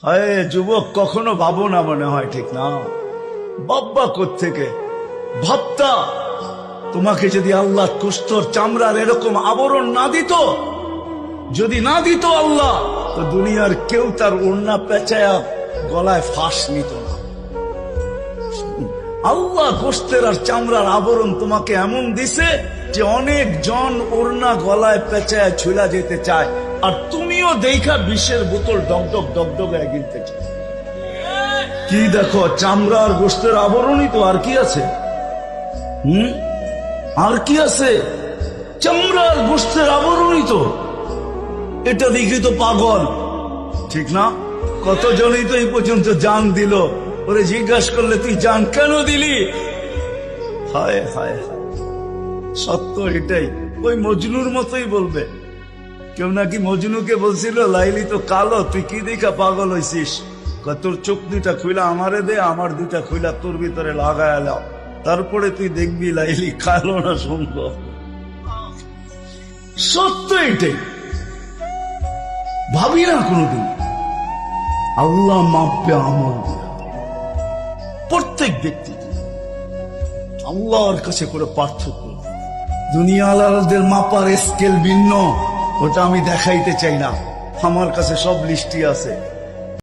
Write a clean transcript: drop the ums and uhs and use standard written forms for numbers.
হায় যুবক, কখনো ভাবো না মনে হয়, ঠিক না? বাব্বা কোত্থেকে ভাবতা তোমাকে যদি আল্লাহ কুস্তর চামড়ার এরকম আবরণ না দিত, যদি না দিত আল্লাহ, তো দুনিয়ার কেউ তার ওড়না পেঁচায়া গলায় ফাঁস নিত না। আল্লাহ গোস্তের আর চামড়ার আবরণ তোমাকে এমন দিছে যে অনেক জন ওড়না গলায় পেঁচায় ছুলা যেতে চায়, আর তুমিও দেখা বিষের বোতল ডগডগ ডগডগায় গিলতে চাও। কি দেখো, চামড়া আর গোস্তের আবরণই তো, আর কি আছে? আর কি আছে? চামড়া আর গোস্তের আবরণই তো। এটা দেখি তো পাগল, ঠিক না? কতজনই তো এই পর্যন্ত জান দিল, ওরে জিজ্ঞাসা করলে তুই জান কেন দিলি? হায় হায় হায়, সত্য এটাই। ওই মজনুর মতোই বলবে। কেউ নাকি মজনুকে বলছিল, লাইলি তো কালো, তুই কি দেখা পাগল হইছিস? তোর চোখ দুইটা খুইলা আমারে দে, আমার দুইটা খুইলা তোর ভিতরে লাগায় লাও, তারপরে তুই দেখবি লাইলি কালো না সুন্দর। সত্য এটাই। ভাবি না কোনদিন আল্লাহ মাপবে আমল দিয়া। প্রত্যেক ব্যক্তি আল্লাহর কাছে করে পার্থক্য। দুনিয়া আলাদের মাপার স্কেল ভিন্ন, ওটা আমি দেখাইতে চাই না। আমার কাছে সব লিস্টই আছে।